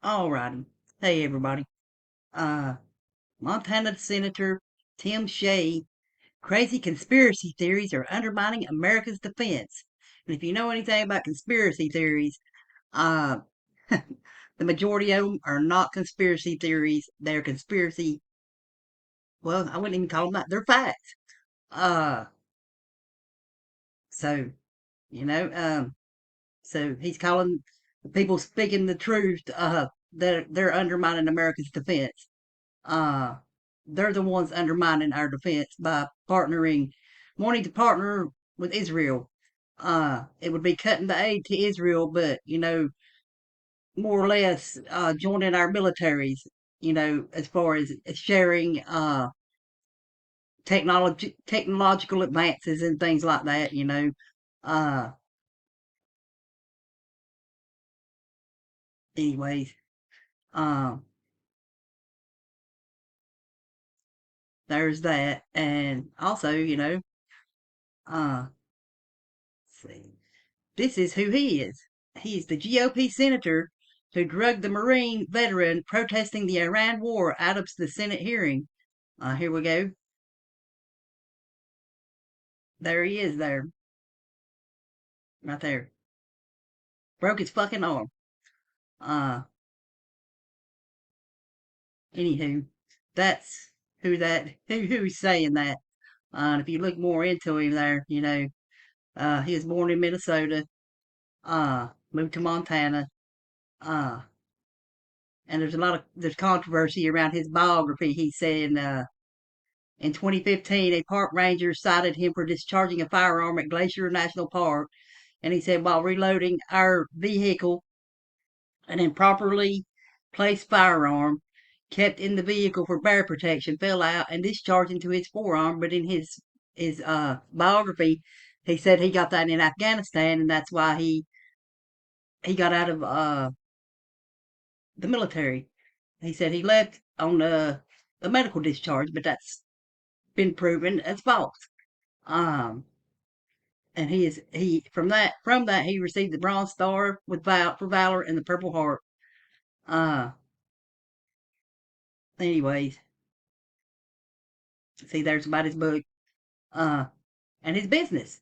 All righty. Hey, everybody. Uh, Montana Senator Tim Sheehy, crazy conspiracy theories are undermining America's defense. And if you know anything about conspiracy theories, uh, the majority of them are not conspiracy theories. They're conspiracy. Well, I wouldn't even call them that. They're facts. Uh, so you know, so he's calling the people speaking the truth. That they're undermining America's defense. uh, they're the ones undermining our defense by wanting to partner with Israel. It would be cutting the aid to Israel, but more or less joining our militaries. As far as sharing technological advances and things like that. Uh, anyways, um, there's that, and also, uh, let's see. This is who he is. He's the GOP senator who drugged the Marine veteran protesting the Iran war out of the Senate hearing. Here we go. There he is there. Right there. Broke his fucking arm. Uh, anywho, that's who's saying that. If you look more into him there, he was born in Minnesota, moved to Montana, uh, and there's controversy around his biography. He's saying, in 2015, a park ranger cited him for discharging a firearm at Glacier National Park. And he said, while reloading our vehicle, an improperly placed firearm kept in the vehicle for bear protection fell out and discharged into his forearm. But in his biography, he said he got that in Afghanistan, and that's why he got out of the military. He said he left on a medical discharge, but that's been proven as false. Um, and he from that he received the Bronze Star for valor and the Purple Heart. Uh, anyways, see, there's about his book. Uh, and his business,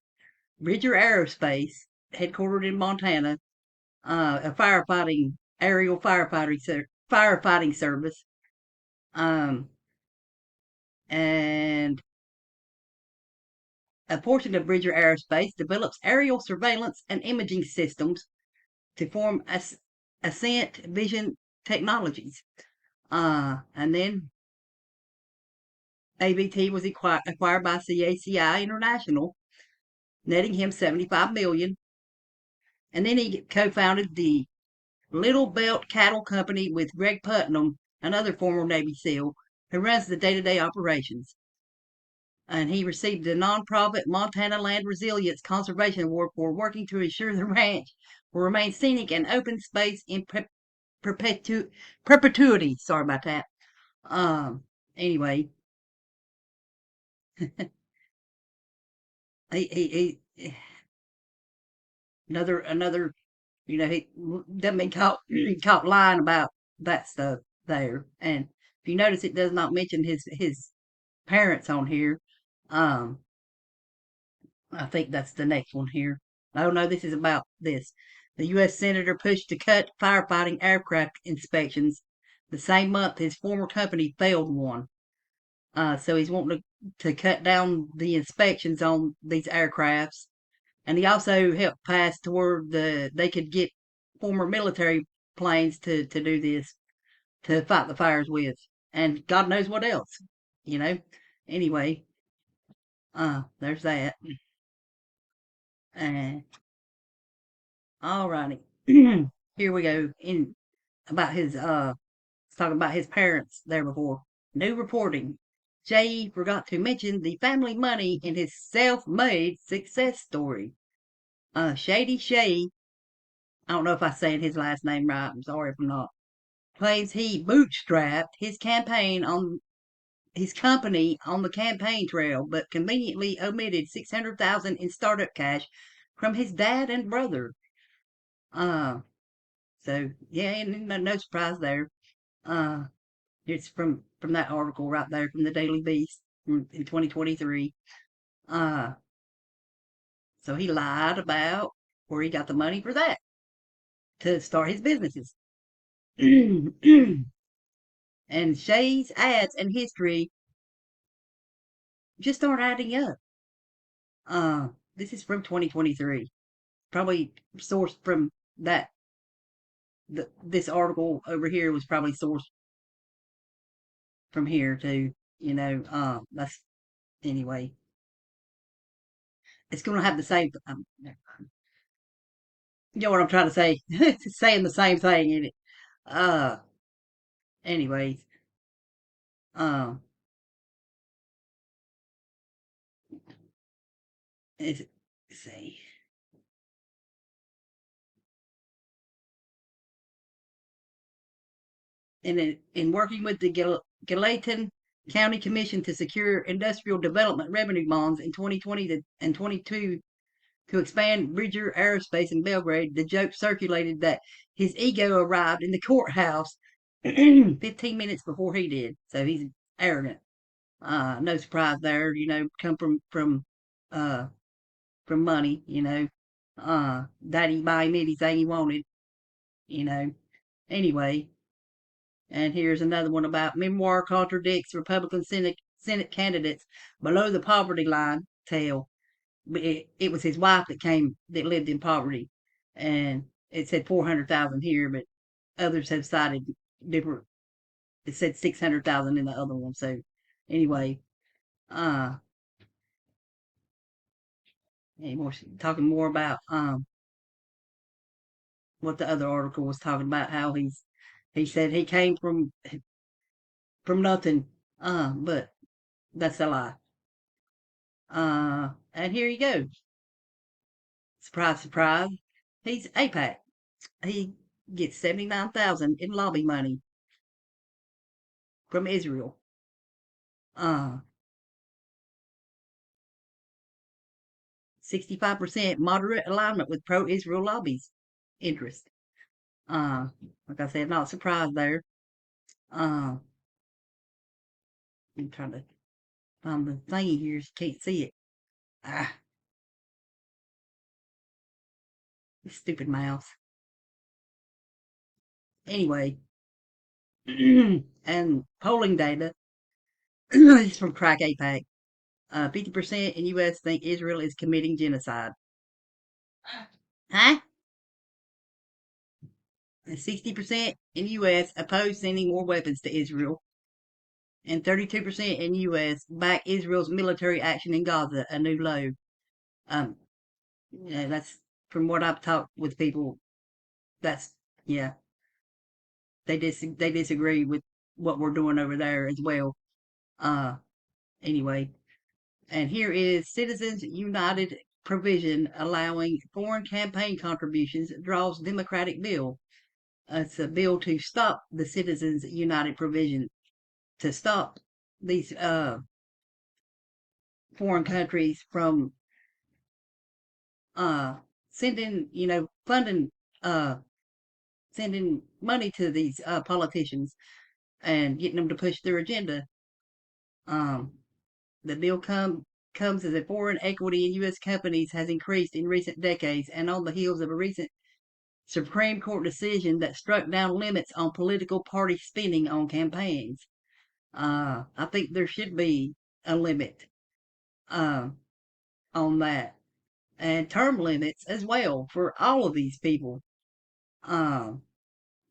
Bridger Aerospace, headquartered in Montana, a firefighting service. Um, and a portion of Bridger Aerospace develops aerial surveillance and imaging systems to form Ascent Vision Technologies. And then AVT was acquired by CACI International, netting him 75 million. And then he co-founded the Little Belt Cattle Company with Greg Putnam, another former Navy SEAL, who runs the day-to-day operations. And he received the nonprofit Montana Land Resilience Conservation Award for working to ensure the ranch will remain scenic and open space in perpetuity. Sorry about that. Anyway, he another he doesn't be caught lying about that stuff there. And if you notice, it does not mention his parents on here. Um, I think that's the next one here. Oh no, this is about this. The U.S. Senator pushed to cut firefighting aircraft inspections the same month his former company failed one. So he's wanting to cut down the inspections on these aircrafts, and he also helped pass toward they could get former military planes to do this, to fight the fires with, and God knows what else, you know. Anyway, there's that. And alrighty, here we go. In about his talking about his parents there before. New reporting. Jay forgot to mention the family money in his self-made success story. Shady Shay, I don't know if I said his last name right. I'm sorry if I'm not. Claims he bootstrapped his company on the campaign trail, but conveniently omitted 600,000 in startup cash from his dad and brother. Uh, So yeah, and no surprise there. Uh, it's from that article right there from the Daily Beast in 2023. Uh, so he lied about where he got the money for that to start his businesses. And Shea's ads and history just aren't adding up. This is from 2023. Probably sourced from that. This article over here was probably sourced from here too. That's anyway. It's going to have the same. You know what I'm trying to say? It's saying the same thing in it. Uh, anyways, um, let's see. In working with the Gallatin County Commission to secure industrial development revenue bonds in 2020 and 22 to expand Bridger Aerospace in Belgrade, the joke circulated that his ego arrived in the courthouse 15 minutes before he did. So he's arrogant. No surprise there. Come uh from money. Daddy buy him anything he wanted. You know. Anyway, and here's another one about Memoir contradicts Republican Senate candidates below the poverty line tale. It was his wife that lived in poverty, and it said 400,000 here, but others have cited different. It said 600,000 in the other one. So anyway, uh, anymore talking more about what the other article was talking about, how he said he came from nothing, but that's a lie. And here you go. Surprise, surprise. He's AIPAC. He gets 79,000 in lobby money from Israel. Uh, 65% moderate alignment with pro-Israel lobbies interest. Uh, like I said, not surprised there. Uh, I'm trying to find the thing here. You can't see it. Ah, stupid mouse. Anyway, and polling data is from Crack APAC. 50% in U.S. think Israel is committing genocide. Huh? 60% in U.S. oppose sending more weapons to Israel. And 32% in U.S. back Israel's military action in Gaza, a new low. Um, that's from what I've talked with people. That's yeah, they disagree with what we're doing over there as well. Uh, anyway, and here is Citizens United provision allowing foreign campaign contributions draws Democratic bill. It's a bill to stop the Citizens United provision to stop these foreign countries from uh, sending, funding, uh, sending money to these politicians and getting them to push their agenda. Um, the bill comes as a foreign equity in U.S. companies has increased in recent decades and on the heels of a recent Supreme Court decision that struck down limits on political party spending on campaigns. I think there should be a limit uh, on that and term limits as well for all of these people. Um,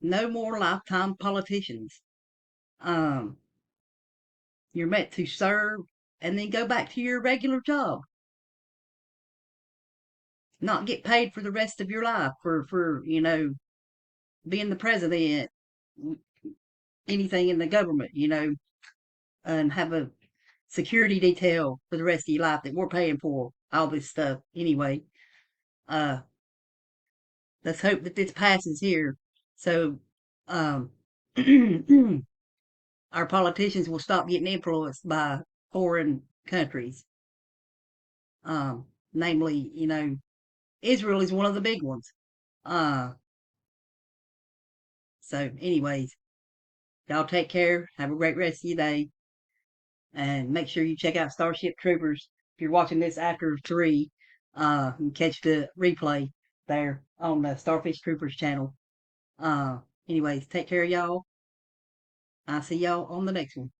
no more lifetime politicians. Um, you're meant to serve and then go back to your regular job, not get paid for the rest of your life for being the president, anything in the government, and have a security detail for the rest of your life that we're paying for all this stuff anyway. Uh, let's hope that this passes here, so um, our politicians will stop getting influenced by foreign countries. Namely, Israel is one of the big ones. Uh, So, anyways, y'all take care. Have a great rest of your day. And make sure you check out Starship Troopers. If you're watching this after 3, and catch the replay there on the Starfish Troopers channel. Uh, anyways, take care, y'all. I'll see y'all on the next one.